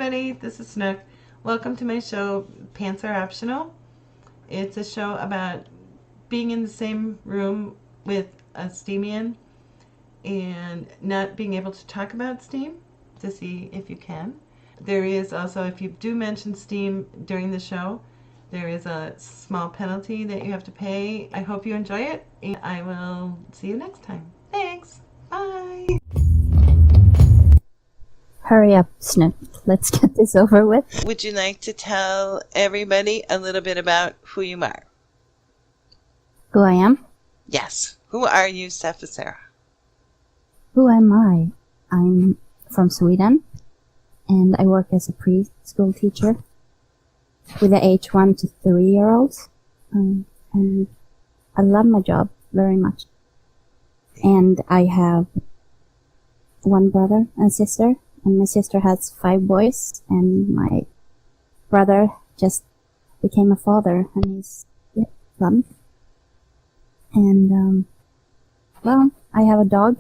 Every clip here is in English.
everybody, this is Snook. Welcome to my show, Pants Are Optional. It's a show about being in the same room with a steamian and not being able to talk about steam to see if you can. There is also, if you do mention steam during the show, there is a small penalty that you have to pay. I hope you enjoy it, and I will see you next time. Thanks. Bye. Hurry up, Snook. Let's get this over with. Would you like to tell everybody a little bit about who you are? Who I am? Yes. Who are you, Sarah? Who am I? I'm from Sweden, and I work as a preschool teacher with the age 1 to 3-year-olds. And I love my job very much. And I have one brother and sister. And my sister has 5 boys, and my brother just became a father, and he's son. And, well, I have a dog,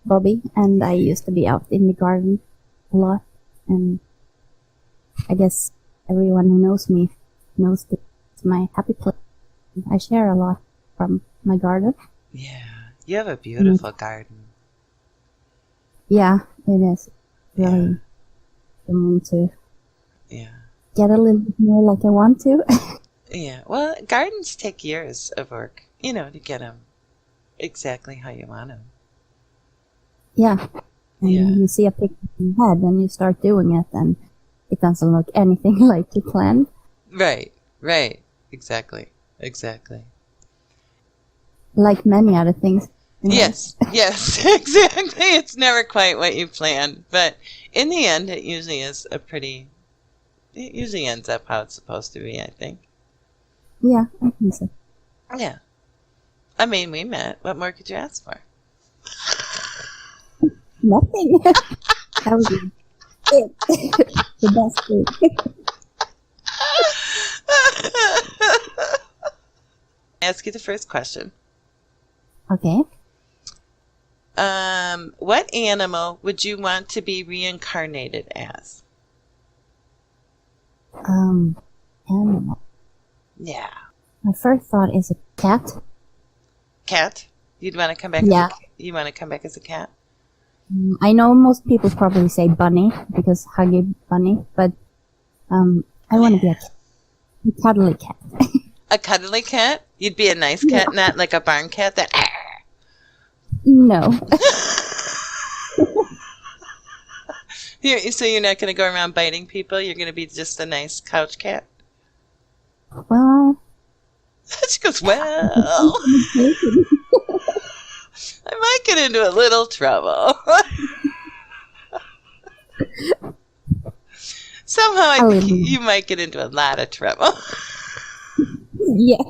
Bobby, and I used to be out in the garden a lot. And I guess everyone who knows me knows that it's my happy place. I share a lot from my garden. Yeah, you have a beautiful garden. Yeah, it is. Really going to get a little bit more like I want to. Yeah, well, gardens take years of work, to get them exactly how you want them. Yeah, and you see a picture in your head and you start doing it and it doesn't look anything like you planned. Right, exactly. Like many other things. Yes, exactly. It's never quite what you planned, but in the end, it usually ends up how it's supposed to be, I think. Yeah, I think so. Yeah. I mean, we met. What more could you ask for? Nothing. That was it. The best thing. Ask you the first question. Okay. What animal would you want to be reincarnated as? Animal. Yeah. My first thought is a cat. Cat? You'd want to come back you want to come back as a cat? I know most people probably say bunny because Huggy Bunny, but I want to be a cuddly cat. A cuddly cat? You'd be a nice cat, not like a barn cat that... No. So you're not going to go around biting people? You're going to be just a nice couch cat? Well... She goes, well... I might get into a little trouble. Somehow I think you might get into a lot of trouble. Yeah.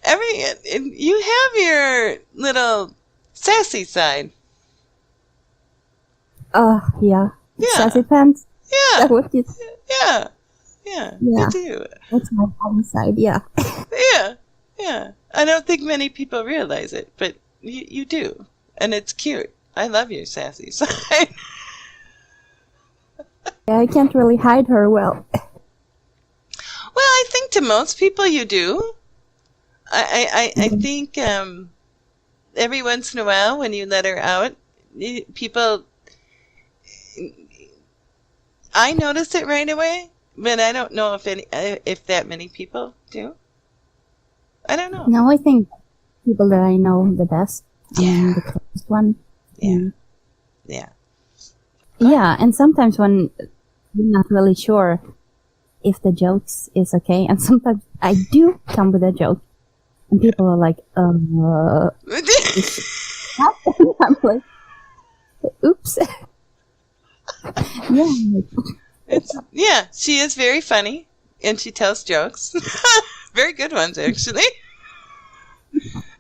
I mean, you have your little sassy side. Yeah. Sassy pants? Yeah. Is that what you... Yeah, you do. That's my fun side, yeah. Yeah. I don't think many people realize it, but you do. And it's cute. I love your sassy side. Yeah, I can't really hide her well. Well, I think to most people you do. I think every once in a while when you let her out, people... I notice it right away, but I don't know if that many people do. I don't know. No, I think people that I know the best. Yeah. The closest one. Yeah. Yeah, and sometimes when you're not really sure if the jokes is okay, and sometimes I do come with a joke, and people are like, I'm like, oops. Yeah, she is very funny, and she tells jokes. Very good ones, actually.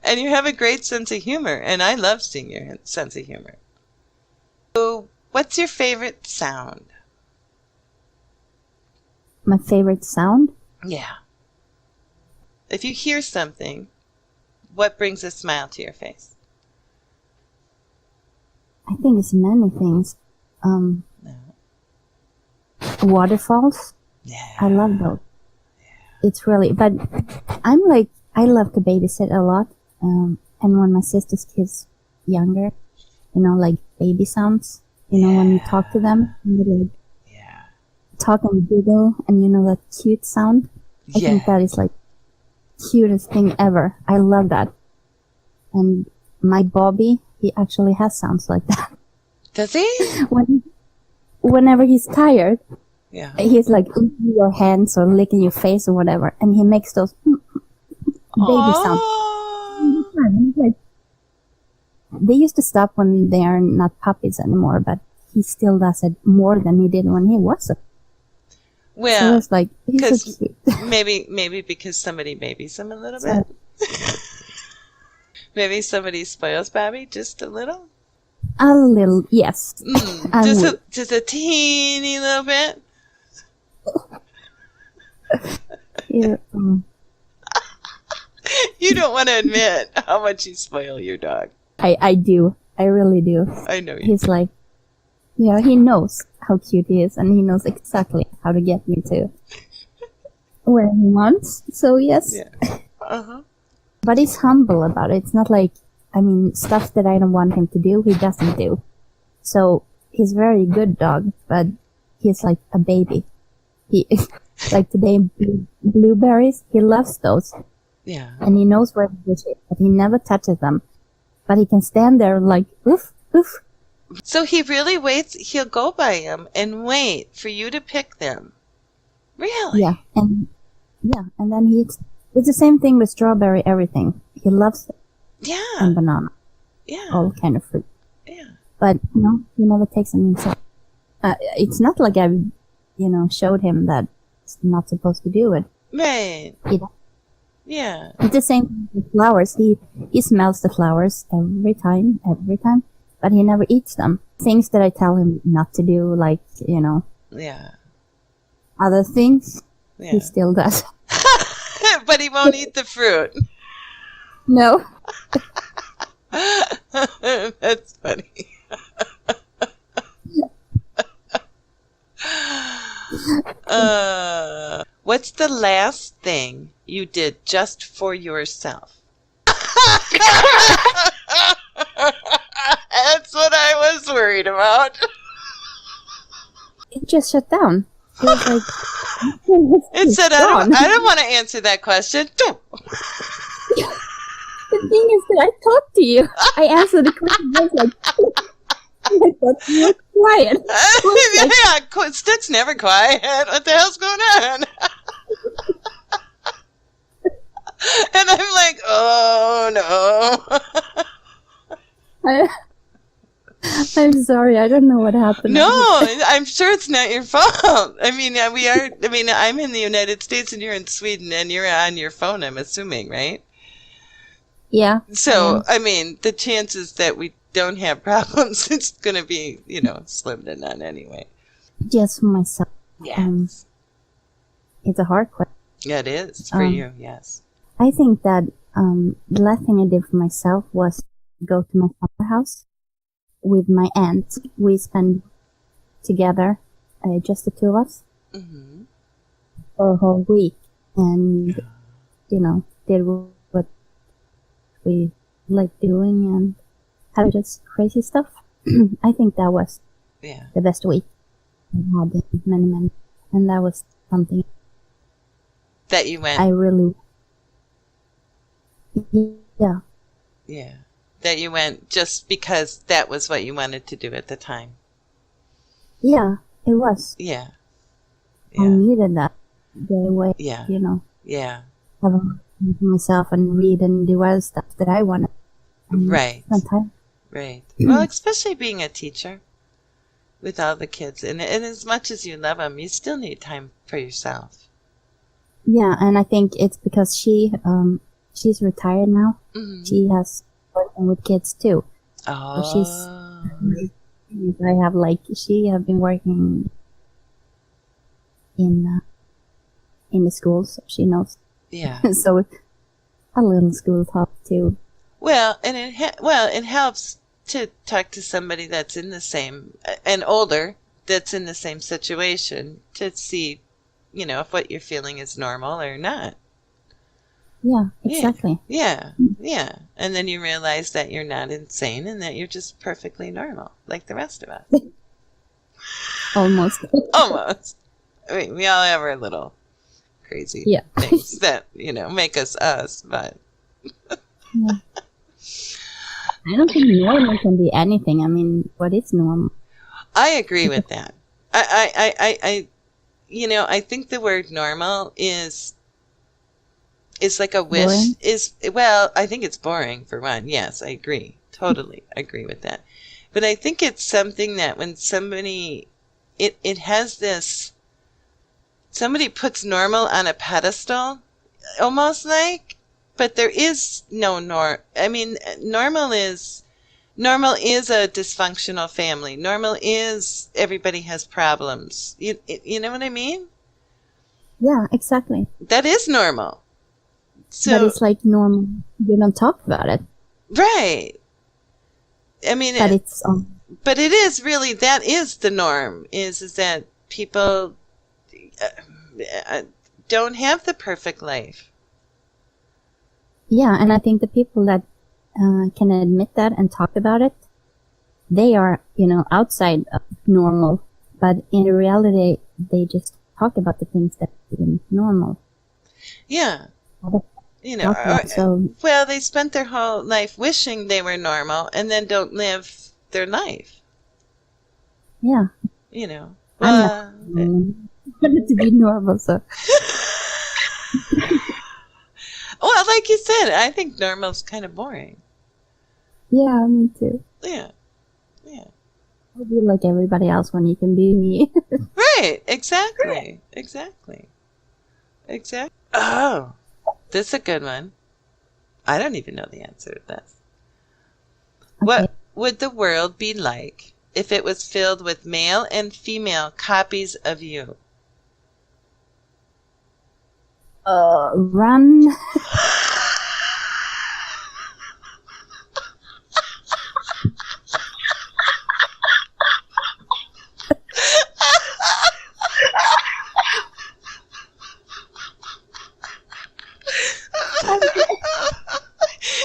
And you have a great sense of humor, and I love seeing your sense of humor. So, what's your favorite sound? My favorite sound? Yeah. If you hear something, what brings a smile to your face? I think it's many things. Um, No. Waterfalls. Yeah. I love those. It's really, but I'm like, I love to babysit a lot. And when my sister's kids younger, like baby sounds, when you talk to them, and they like talk and giggle, and that cute sound. I think that is like cutest thing ever. I love that. And my Bobby, he actually has sounds like that. Does he? Whenever he's tired, Yeah. he's like licking your hands or licking your face or whatever, and he makes those baby sounds. Like, they used to stop when they are not puppies anymore, but he still does it more than he did when he was a. Well, so it's like, he's so cute. maybe because somebody babies him a little bit. Maybe somebody spoils Bobby just a little. A little, yes. Just a teeny little bit. Yeah, You don't want to admit how much you spoil your dog. I do. I really do. I know you. He's like, he knows how cute he is, and he knows exactly how to get me to where he wants. So yes. Yeah. Uh-huh. But he's humble about it. It's not like, stuff that I don't want him to do, he doesn't do. So he's a very good dog, but he's like a baby. He like today, blueberries, he loves those. Yeah. And he knows where to push it, but he never touches them. But he can stand there like, oof, oof. So he really waits, he'll go by him and wait for you to pick them. Really? Yeah. And then it's the same thing with strawberry, everything. He loves it. Yeah. And banana. Yeah. All kind of fruit. Yeah. But no, he never takes them himself. It's not like I've, showed him that it's not supposed to do it. Right. Yeah. It's the same thing with flowers. He smells the flowers every time, but he never eats them. Things that I tell him not to do, like, Yeah. other things, Yeah. he still does. But he won't eat the fruit. No. That's funny. What's the last thing you did just for yourself? That's what I was worried about. It just shut down. It was like... It said, I don't want to answer that question. The thing is that I talked to you. I answered the question. I was like... I thought you were quiet. Yeah, Snook's never quiet. What the hell's going on? And I'm like, oh no. I'm sorry. I don't know what happened. No, I'm sure it's not your fault. I'm in the United States and you're in Sweden and you're on your phone, I'm assuming, right? Yeah. So, the chances that we don't have problems, it's going to be, slim to none anyway. Just for myself. Yes. It's a hard question. Yeah, it is for you, yes. I think that the last thing I did for myself was go to my summer house with my aunt. We spent together, just the two of us, for a whole week. And, did what we like doing and had just crazy stuff. I think that was the best week I had in many. And that was something that you went. I really... Yeah. Yeah. That you went just because that was what you wanted to do at the time. Yeah, it was. Yeah. I needed that. Get away. Yeah. Yeah. Have a moment for myself and read and do other stuff that I wanted. Right. Spend time. Right. Well, especially being a teacher with all the kids. And as much as you love them, you still need time for yourself. Yeah, and I think it's because she's retired now. Mm-hmm. She has working with kids too. Oh. So she have been working in the schools, so she knows. Yeah. So a little school talk too. Well, and it helps to talk to somebody that's in the same, and older, that's in the same situation to see, if what you're feeling is normal or not. Yeah, Yeah, exactly. yeah, yeah. And then you realize that you're not insane and that you're just perfectly normal, like the rest of us. Almost. Almost. I mean, we all have our little crazy Yeah. things that, make us us, but. Yeah. I don't think normal can be anything. I mean, what is normal? I agree with that. I think the word normal is like a wish. Boring? Well, I think it's boring for one. Yes, I agree. Totally agree with that. But I think it's something that when somebody, it has this, somebody puts normal on a pedestal, almost like, but there is no I mean, normal is a dysfunctional family. Normal is everybody has problems. You know what I mean? Yeah, exactly. That is normal. But So, it's like normal. You don't talk about it. right. I mean, But it's but it is really, that is the norm, is that people don't have the perfect life. yeah, and I think the people that can admit that and talk about it, they are, outside of normal. But in reality, they just talk about the things that are normal. Yeah. So Well, they spent their whole life wishing they were normal and then don't live their life. yeah, I'm Well, not to be normal. So well, like you said, I think normal's kind of boring. yeah, me too. Yeah. Yeah. I'll be like everybody else when you can be me. Right. Exactly. Exactly. Exactly. Oh, this is a good one. I don't even know the answer to this. Okay. What would the world be like if it was filled with male and female copies of you? Run.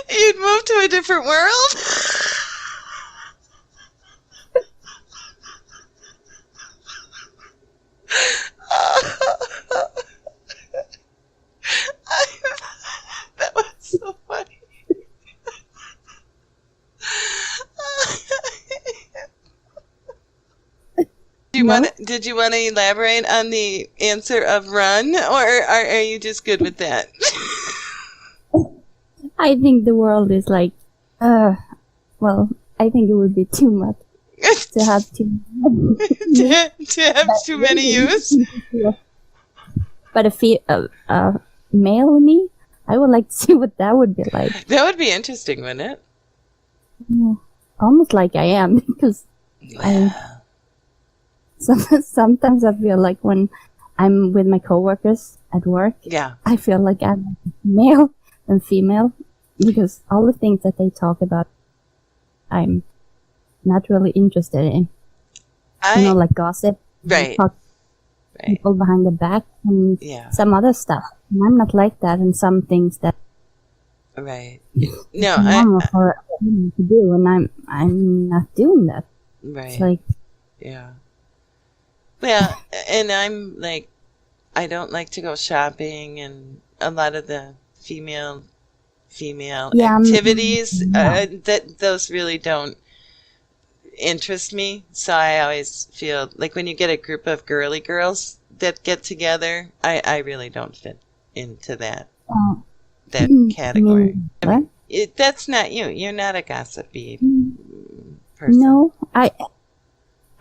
You'd move to a different world? That was so funny. Did you want to elaborate on the answer of run, or are you just good with that? I think the world is like, well, I think it would be too much to have too to have too many use? But a male me, I would like to see what that would be like. That would be interesting, wouldn't it? Yeah, almost like I am, because sometimes I feel like when I'm with my coworkers at work, Yeah. I feel like I'm male and female, because all the things that they talk about, I'm not really interested in. Like gossip. Right. Talk people behind the back and some other stuff. And I'm not like that, and some things that right. No, normal for women to do, and I'm not doing that. Right. It's like, yeah. Well, and I'm like, I don't like to go shopping, and a lot of the female activities that those really don't interest me. So I always feel like when you get a group of girly girls that get together, I really don't fit into that category. what? That's not you. You're not a gossipy person. No,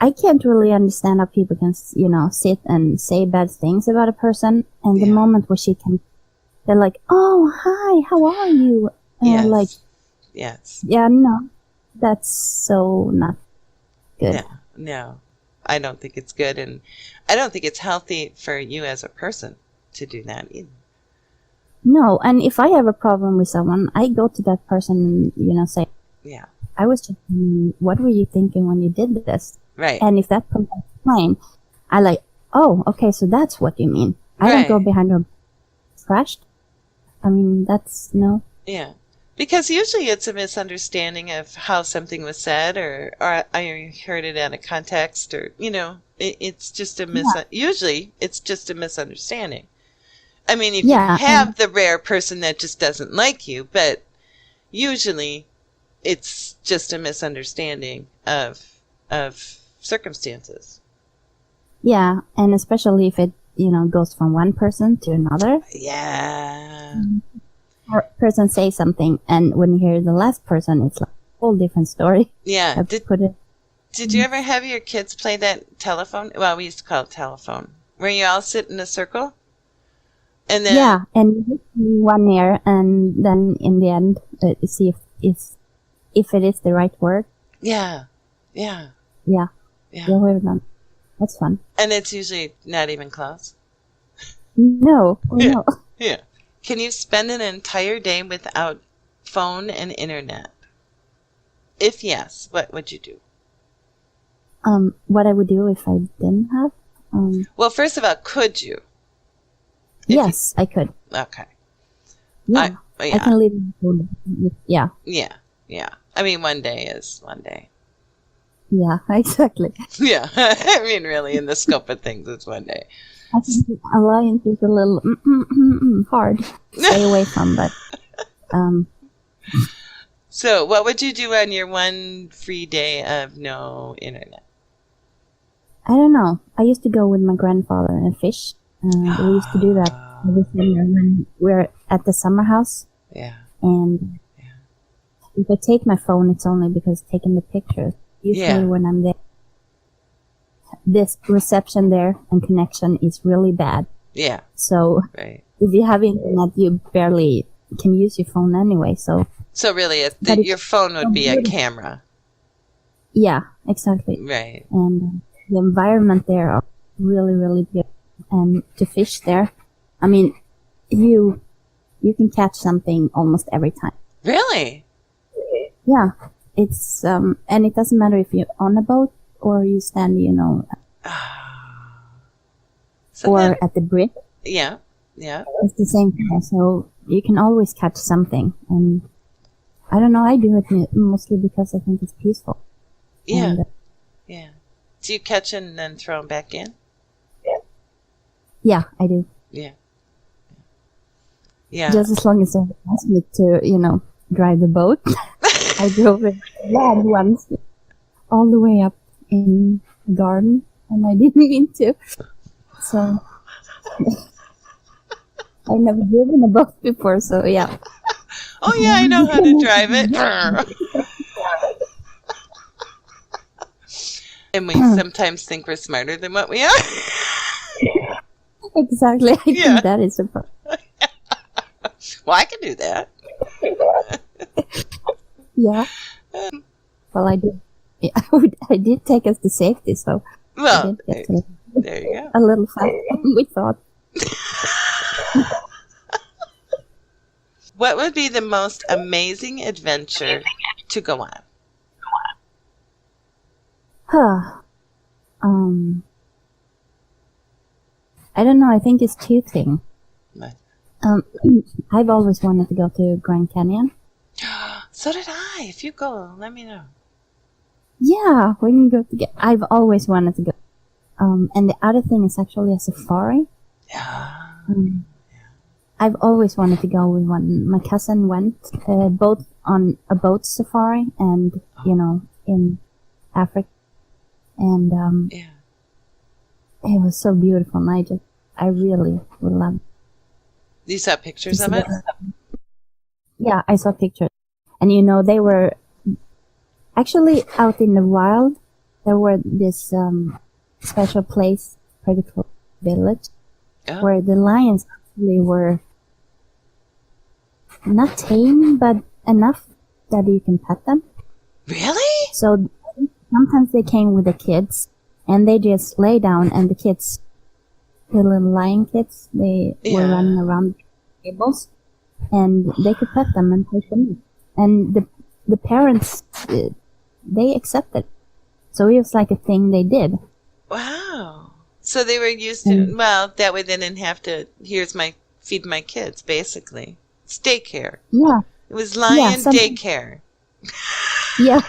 I can't really understand how people can, sit and say bad things about a person, and the moment where they're like, "Oh, hi, how are you?" And I'm like, yes, yeah, no, that's so not good. No, I don't think it's good, and I don't think it's healthy for you as a person to do that either. No, and if I have a problem with someone, I go to that person and, say, I was just, what were you thinking when you did this? Right. And if that person explained, I like, oh, okay, so that's what you mean. I don't go Right. behind her crushed. I mean, that's no. Yeah. Because usually it's a misunderstanding of how something was said, or I heard it out of context, or, it's just usually it's just a misunderstanding. I mean, if you Yeah, have the rare person that just doesn't like you, but usually it's just a misunderstanding of circumstances. yeah, and especially if it, goes from one person to another. Yeah. Person say something, and when you hear the last person, it's like a whole different story. Yeah. I put it. Did you ever have your kids play that telephone? Well, we used to call it telephone, where you all sit in a circle, and then Yeah, and one ear, and then in the end, see if it is the right word. yeah, yeah, Yeah, yeah, yeah, we're done. That's fun. and it's usually not even close. No, Yeah, no. yeah. Can you spend an entire day without phone and internet? If yes, what would you do? What I would do if I didn't have. Well, first of all, could you? Yes, I could. Okay. Yeah, I Yeah, can live. Yeah, yeah, yeah. I mean, one day is one day. yeah, exactly. Yeah, I mean, really, in the scope of things, it's one day. I think alliance is a little hard to stay away from, but So, what would you do on your one free day of no internet? I don't know. I used to go with my grandfather and fish. We used to do that every summer when we're at the summer house. Yeah. And if I take my phone, it's only because taking the pictures. Usually Yeah. when I'm there, this reception there and connection is really bad. Yeah. So Right. if you have internet, you barely can use your phone anyway. So So really, But your phone would be a camera. yeah, exactly. Right. And the environment there are really, really beautiful. And to fish there, I mean, you can catch something almost every time. Really? Yeah, it's and it doesn't matter if you're on a boat or you stand, So or then- at the bridge. yeah. Yeah. It's the same thing. So you can always catch something. And I don't know, I do it mostly because I think it's peaceful. Yeah. And, Yeah. Do you catch it and then throw them back in? yeah, I do. Yeah. Yeah. Just as long as they ask me to, drive the boat. I drove it land once all the way up in the garden, and I didn't mean to. So I never driven a boat before, so yeah. Oh yeah, I know how to drive it. And we sometimes think we're smarter than what we are. Exactly. I Yeah. think that is a problem. Well, I can do that. Yeah. Well, I did. Yeah, I did take us to safety, so I Well, did get to there you go. a little faster than we thought. What would be the most amazing adventure to go on? Huh. I don't know. I think it's two things. What? I've always wanted to go to Grand Canyon. So did I. If you go, let me know. Yeah, we can go together. I've always wanted to go. And the other thing is actually a safari. Yeah. I've always wanted to go with one. My cousin went both on a boat safari and, in Africa. And Yeah. it was so beautiful. And I really would love it. You saw pictures of it? Yeah, I saw pictures. And they were actually out in the wild. There were this special place, pretty close village, Oh. where the lions actually were not tame, but enough that you can pet them. Really? So sometimes they came with the kids, and they just lay down, and the kids, the little lion kids, they were Yeah. running around the tables, and they could pet them and take them in. And the parents, they accepted. So it was like a thing they did. Wow. So they were used to, well, that way they didn't have to, feed my kids, basically. It's daycare. Yeah. It was lion daycare. Yeah.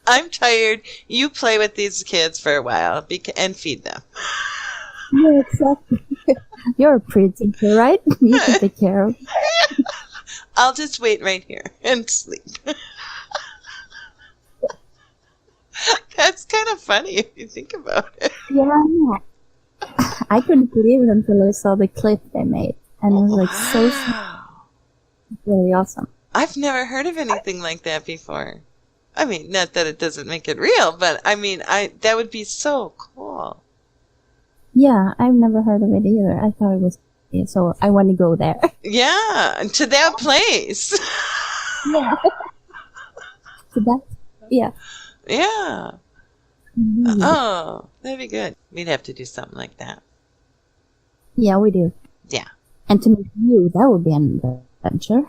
I'm tired. You play with these kids for a while and feed them. Yeah, exactly. You're a pretty teacher, right? You can take care of it. I'll just wait right here and sleep. That's kind of funny if you think about it. Yeah. I couldn't believe it until I saw the clip they made. And it was like so really awesome. I've never heard of anything like that before. I mean, not that it doesn't make it real, but I mean, that would be so cool. Yeah, I've never heard of it either. I thought it was, so I want to go there. Yeah, to that place. Yeah. So that, yeah. Yeah. Mm-hmm. Oh, that'd be good. We'd have to do something like that. Yeah, we do. Yeah. And to meet you, that would be an adventure.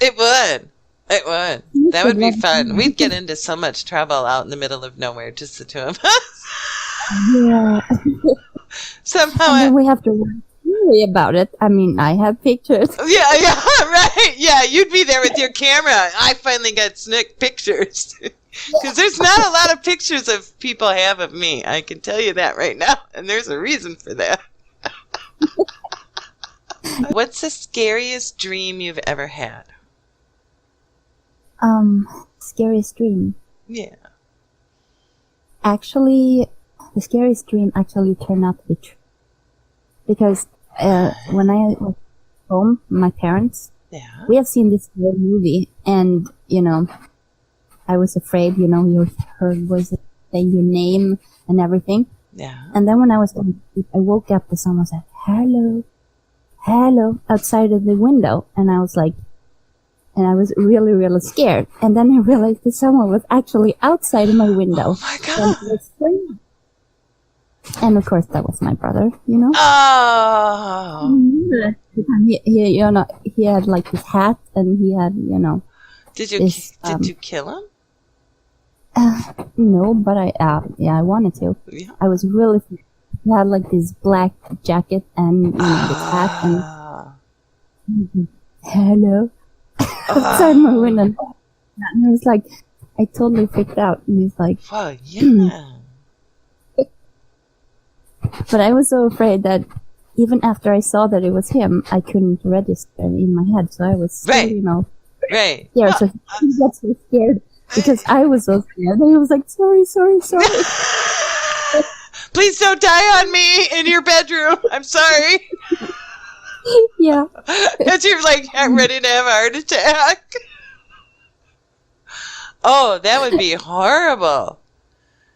It would. It would. That would be fun. We'd get into so much trouble out in the middle of nowhere, just the two of us. Yeah. Somehow. And then we have to worry about it. I mean, I have pictures. Yeah, right. Yeah, you'd be there with your camera. I finally got Snook pictures. Because there's not a lot of pictures of people have of me. I can tell you that right now. And there's a reason for that. What's the scariest dream you've ever had? Scariest dream. Yeah. Actually, the scariest dream actually turned out to be true. Because when I was home, my parents, we have seen this whole movie, and, I was afraid, you heard voices saying your name and everything. Yeah. And then when I was going to sleep, I woke up and someone said, hello, outside of the window. And I was like, and I was really, really scared. And then I realized that someone was actually outside of my window. Oh my God. And of course, that was my brother, Oh. He had like his hat, and he had, Did you kill him? No, but I wanted to. Yeah. I was really. He had like this black jacket and this hat and hello outside my window, and I was like, I totally freaked out, and he's like, oh yeah. But I was so afraid that even after I saw that it was him, I couldn't register in my head, so I was still, right. Yeah, so he got so scared because I was so scared. And he was like, sorry. Please don't die on me in your bedroom. I'm sorry. Yeah. Because you're like ready to have a heart attack. Oh, that would be horrible.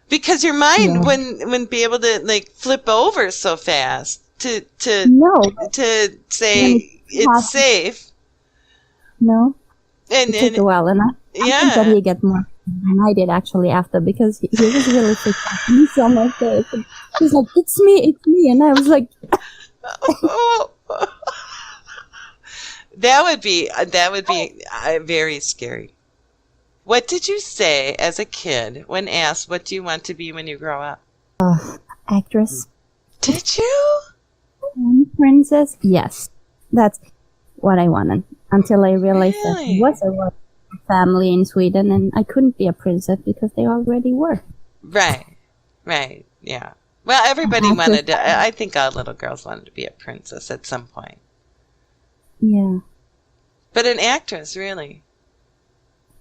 Because your mind wouldn't be able to like flip over so fast to say it's safe. No. And it took a while, and I think that he got more than I did actually after, because he was really freaked out. He saw my face, and he's like, it's me, and I was like, that would be very scary. What did you say as a kid when asked, what do you want to be when you grow up? Actress. Did you? Princess? Yes. That's what I wanted. Until I realized that there was a family in Sweden, and I couldn't be a princess because they already were. Right, yeah. Well, everybody wanted to, I think all little girls wanted to be a princess at some point. Yeah. But an actress, really?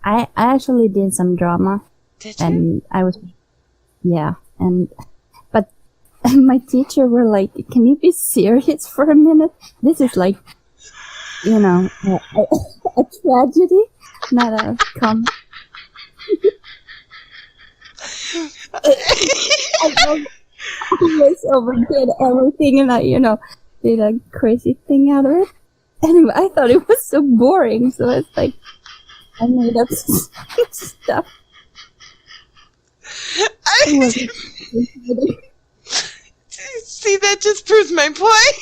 I actually did some drama. Did you? And I was, but my teacher were like, can you be serious for a minute? This is like, a tragedy, not a comedy. I always overdid everything, and I, did a crazy thing out of it. Anyway, I thought it was so boring, so it's like, I made up stuff. See, that just proves my point.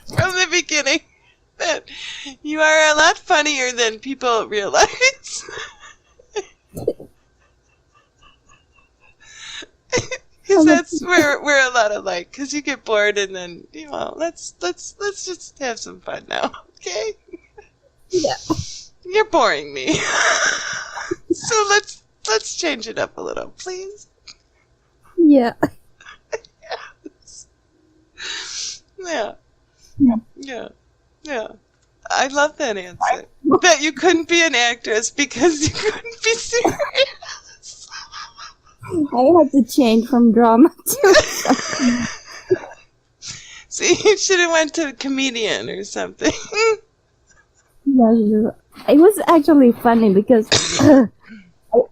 From the beginning. that you are a lot funnier than people realize. Because that's we're a lot alike. Because you get bored and then let's just have some fun now, okay? Yeah. You're boring me. So let's change it up a little, please. Yeah. Yes. Yeah. Yeah. Yeah. Yeah. I love that answer. That you couldn't be an actress because you couldn't be serious. I had to change from drama to something. So you should have went to a comedian or something. Yeah, it was actually funny because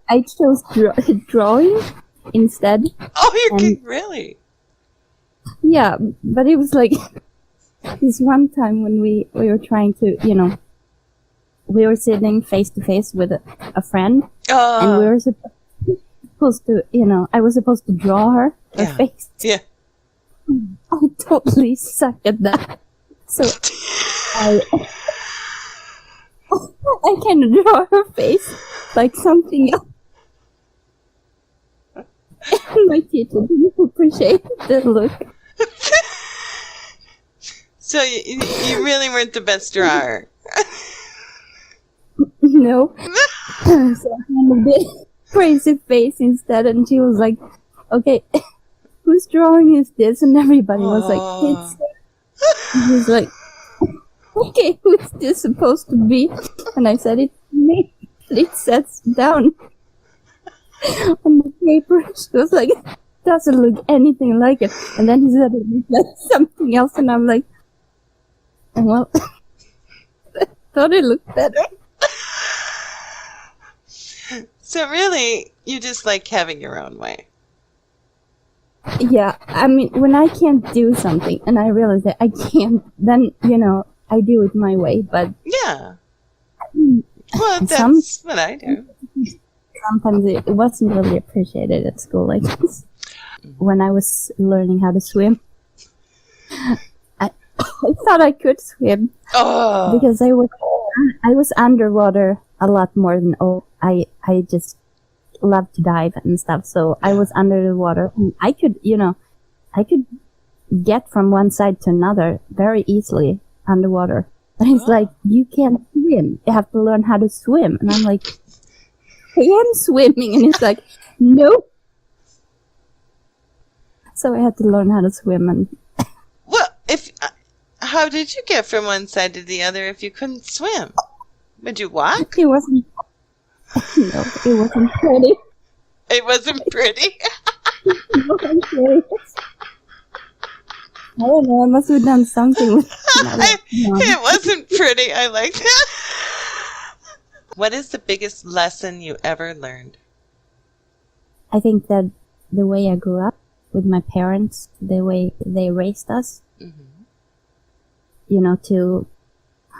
I chose drawing instead. Oh, you're And kidding, really? yeah, but it was like this one time when we were trying to, we were sitting face to face with a friend, and we were supposed to, I was supposed to draw her face. Yeah. I totally suck at that. So I can draw her face like something else. And my teacher didn't appreciate the look. So you really weren't the best drawer. No. So I kind of did crazy face instead, and she was like, okay, whose drawing is this? And everybody was like, it's... And he was like, okay, who's this supposed to be? And I said, it's me. It sets down on the paper. She was like, doesn't look anything like it. And then he said it looked like something else, and I'm like, well, I thought it looked better. So really, you just like having your own way. Yeah, I mean, when I can't do something and I realize that I can't, then, I do it my way, but... Yeah. Well, that's what I do. Sometimes it wasn't really appreciated at school, I guess. When I was learning how to swim, I thought I could swim because I was underwater a lot more than I just love to dive and stuff. So I was under the water, and I could get from one side to another very easily underwater. But it's like, you can't swim. You have to learn how to swim. And I'm like, I am swimming. And it's like, nope. So I had to learn how to swim. And well, how did you get from one side to the other if you couldn't swim? Would you walk? It wasn't. No, it wasn't pretty. It wasn't pretty. It wasn't pretty. I don't know. I must have done something. It wasn't pretty. I like that. What is the biggest lesson you ever learned? I think that the way I grew up with my parents, the way they raised us, to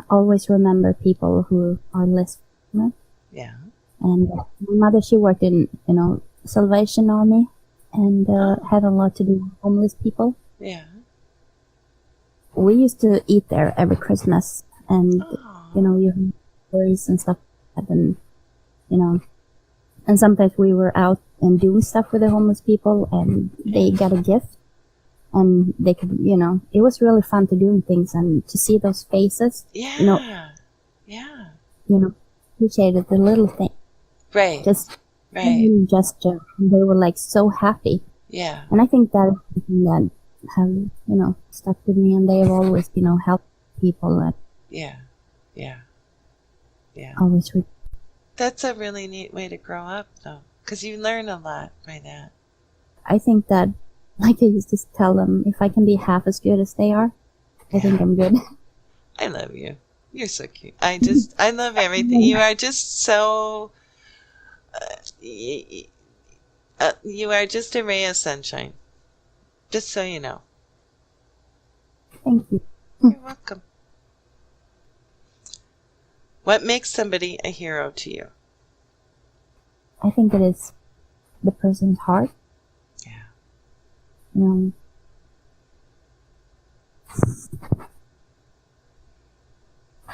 always remember people who are less fortunate. Yeah. And my mother, she worked in, Salvation Army and had a lot to do with homeless people. Yeah. We used to eat there every Christmas, and, you have stories and stuff like that, and, and sometimes we were out and doing stuff with the homeless people, and they got a gift, and they could, it was really fun to do things and to see those faces. Yeah. Appreciated the little thing. Right. Just a gesture. And they were like so happy. Yeah. And I think that is something that have, stuck with me, and they have always, helped people. And yeah. always. That's a really neat way to grow up, though, because you learn a lot by that. I think that, like I used to tell them, if I can be half as good as they are, I think I'm good. I love you. You're so cute. I love everything. You are just so, you are just a ray of sunshine. Just so you know. Thank you. You're welcome. What makes somebody a hero to you? I think it is the person's heart. Yeah.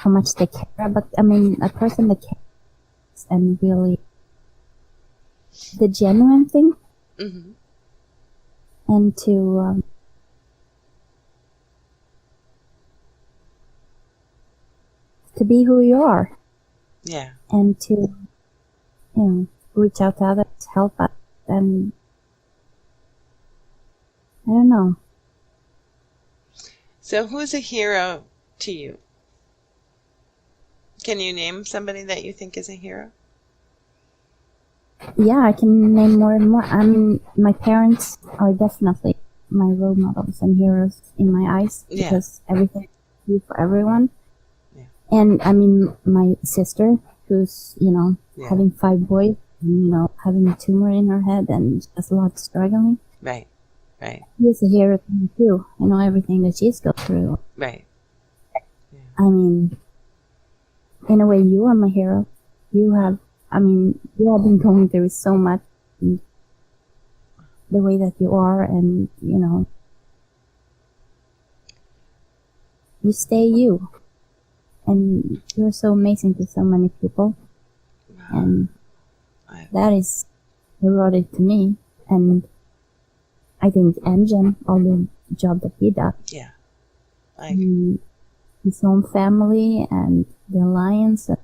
how much they care. But I mean, a person that cares and really the genuine thing, Mm-hmm. and to be who you are, Yeah. and to reach out to others, help us, and I don't know. So who's a hero to you? Can you name somebody that you think is a hero? Yeah, I can name more and more. I mean, my parents are definitely my role models and heroes in my eyes, Yeah. because everything they do for everyone. Yeah. And I mean, my sister, who's Yeah. having 5 boys, and, having a tumor in her head and just a lot of struggling. Right. Right. She's a hero to me too. Everything that she's gone through. Right. I mean, in a way, you are my hero. You have been going through so much. And the way that you are, and, you stay you. And you're so amazing to so many people. And that is erotic to me. And I think Engine, all the job that he does. Yeah. His own family and the alliance, and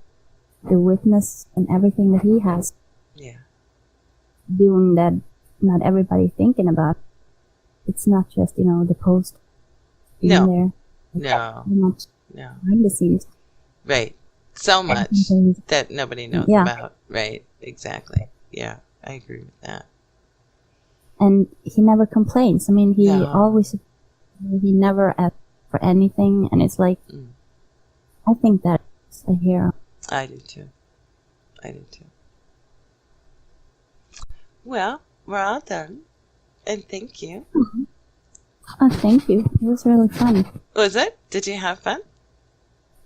the witness and everything that he has. Yeah. Doing that, not everybody thinking about. It's not just, the post. No. There. No. Much No. behind the scenes. Right. So much that nobody knows about. Right. Exactly. Yeah. I agree with that. And he never complains. I mean, he never asks for anything. And it's like, I think that's a hero. I do too. Well, we're all done. And thank you. Mm-hmm. Oh, thank you. It was really fun. Was it? Did you have fun?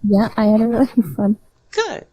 Yeah, I had a really fun. Good.